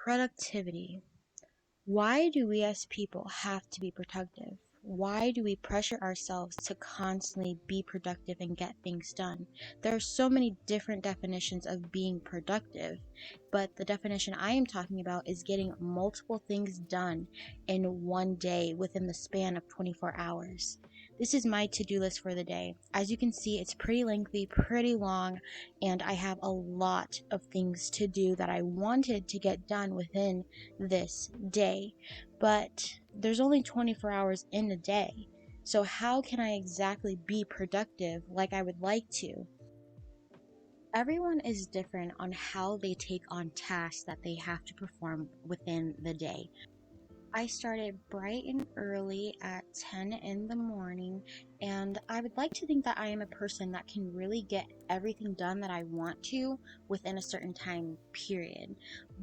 Productivity. Why do we as people have to be productive? Why do we pressure ourselves to constantly be productive and get things done? There are so many different definitions of being productive, but the definition I am talking about is getting multiple things done in one day within the span of 24 hours. This is my to-do list for the day. As you can see, it's pretty lengthy, pretty long, and I have a lot of things to do that I wanted to get done within this day. But there's only 24 hours in a day. So how can I exactly be productive like I would like to? Everyone is different on how they take on tasks that they have to perform within the day. I started bright and early at 10 in the morning, and I would like to think that I am a person that can really get everything done that I want to within a certain time period.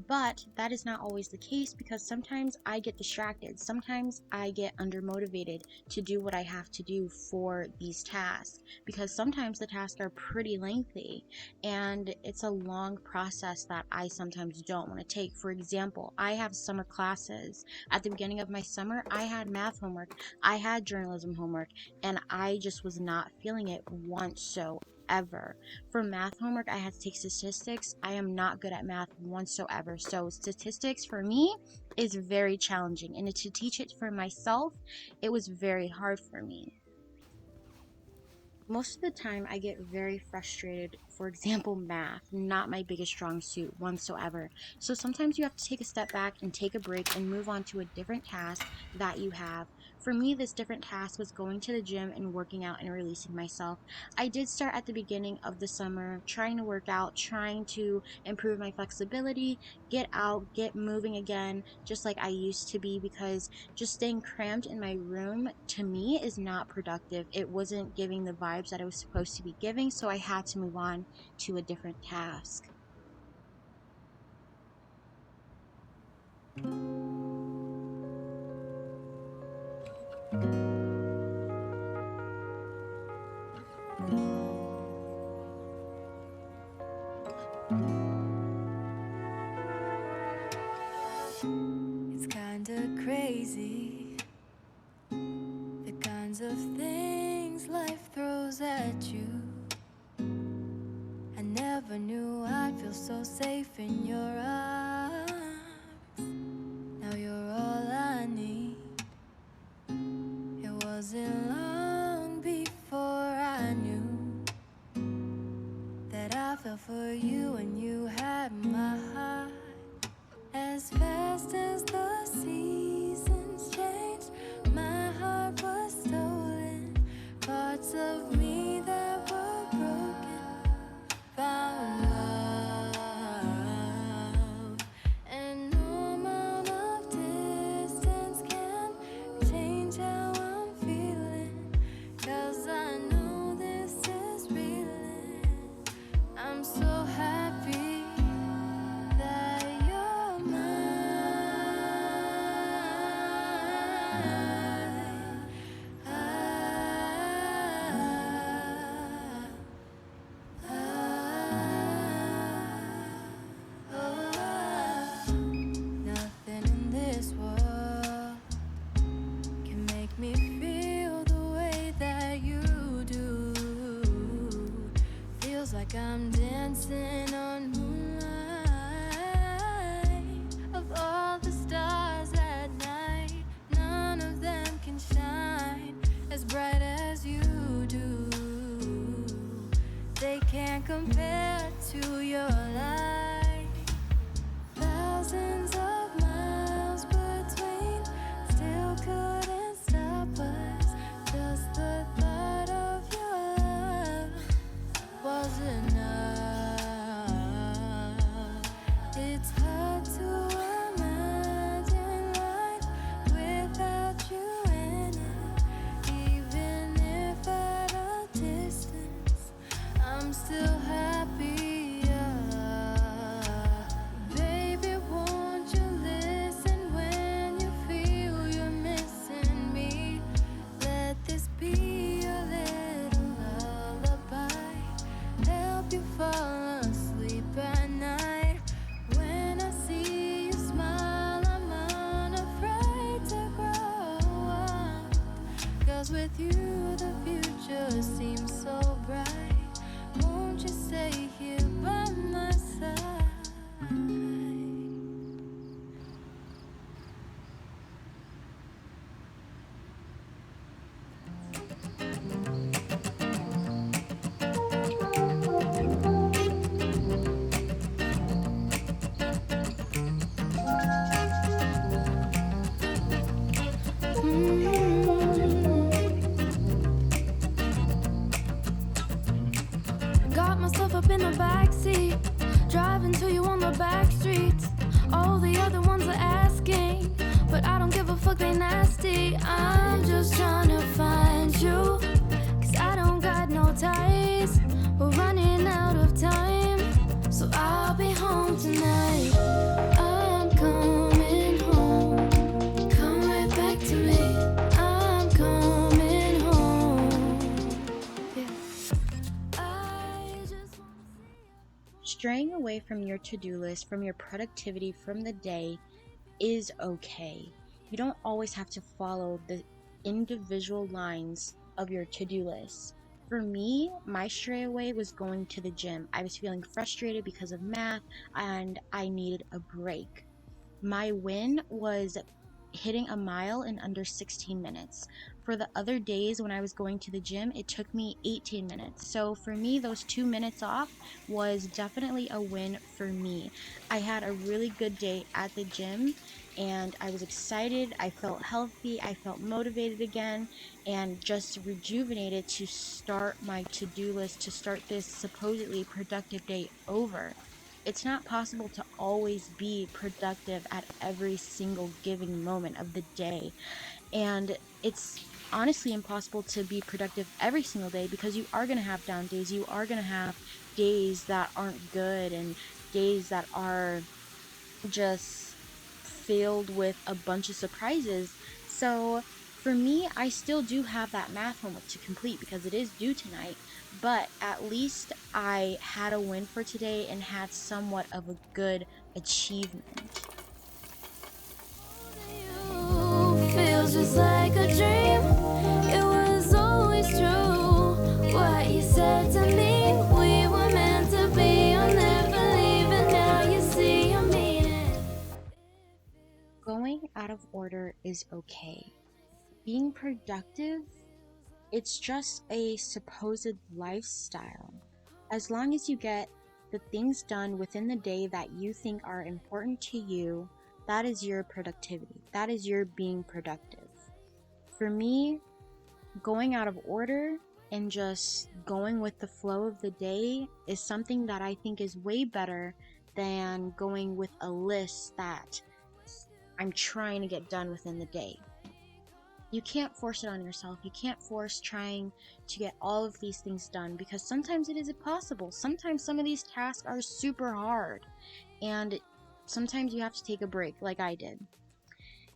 But that is not always the case because sometimes I get distracted. Sometimes I get undermotivated to do what I have to do for these tasks because sometimes the tasks are pretty lengthy and it's a long process that I sometimes don't want to take. For example, I have summer classes. At the beginning of my summer, I had math homework, I had journalism homework, and I just was not feeling it whatsoever. For math homework, I had to take statistics. I am not good at math whatsoever. So statistics for me is very challenging, and to teach it for myself, it was very hard for me. Most of the time I get very frustrated. For example, math, not my biggest strong suit whatsoever. So sometimes you have to take a step back and take a break and move on to a different task that you have. For me, this different task was going to the gym and working out and releasing myself. I did start at the beginning of the summer trying to work out, trying to improve my flexibility, get out, get moving again, just like I used to be, because just staying cramped in my room to me is not productive. It wasn't giving the vibes that it was supposed to be giving, so I had to move on to a different task. It's kinda crazy, the kinds of things life throws at you. I never knew I'd feel so safe in your arms. Now you're all I need. It wasn't long before I knew that I fell for you and you had my heart. As fast as the seasons changed, my heart was stolen. Parts of me that were broken found love. And no amount of distance can change how I'm feeling, 'cause I know this is real. I'm so happy that you're mine. Nothing in this world can make me feel the way that you do. Feels like I'm dancing on moonlight. Of all the stars at night, none of them can shine as bright as you do. They can't compare to your light. Thousands of miles between, still couldn't stop us. Just the thought of your love was enough. It's hard to imagine life without you in it. Even if at a distance, I'm still happier. Baby, won't you listen when you feel you're missing me? Let this be a little lullaby, help you fall asleep at night. When I with you, the future seems so bright. Won't you stay here by my side? Got myself up in the backseat, driving to you on the back streets. All the other ones are asking, but I don't give a fuck, they nasty. I'm just trying to find you, cause I don't got no ties. We're running out of time, so I'll be home tonight. I'm coming home. Come right back to me. I'm coming home. Yeah. I just wanna see you. Straying away from your to-do list, from your productivity from the day is okay. You don't always have to follow the individual lines of your to-do list. For me, my stray away was going to the gym. I was feeling frustrated because of math and I needed a break. My win was hitting a mile in under 16 minutes. For the other days when I was going to the gym, it took me 18 minutes. So for me, those 2 minutes off was definitely a win for me. I had a really good day at the gym and I was excited. I felt healthy. I felt motivated again and just rejuvenated to start my to-do list, to start this supposedly productive day over. It's not possible to always be productive at every single given moment of the day. And it's honestly impossible to be productive every single day because you are going to have down days. You are going to have days that aren't good and days that are just filled with a bunch of surprises. So for me, I still do have that math homework to complete because it is due tonight, but at least I had a win for today and had somewhat of a good achievement. You feels just like a dream. It was always true what you said to me. We were meant to be. I'll never leave, and now you see I mean it. Going out of order is okay. Being productive, it's just a supposed lifestyle. As long as you get the things done within the day that you think are important to you, that is your productivity. That is your being productive. For me, going out of order and just going with the flow of the day is something that I think is way better than going with a list that I'm trying to get done within the day. You can't force it on yourself. You can't force trying to get all of these things done because sometimes it is impossible. Sometimes some of these tasks are super hard and sometimes you have to take a break like I did.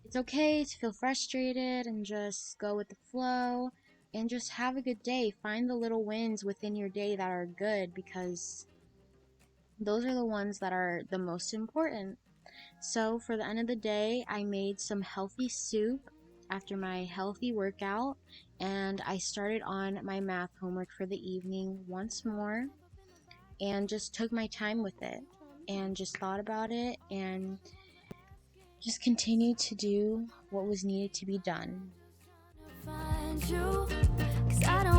It's okay to feel frustrated and just go with the flow and just have a good day. Find the little wins within your day that are good because those are the ones that are the most important. So for the end of the day, I made some healthy soup after my healthy workout and I started on my math homework for the evening once more and just took my time with it and just thought about it and just continued to do what was needed to be done. Find you, 'cause I don't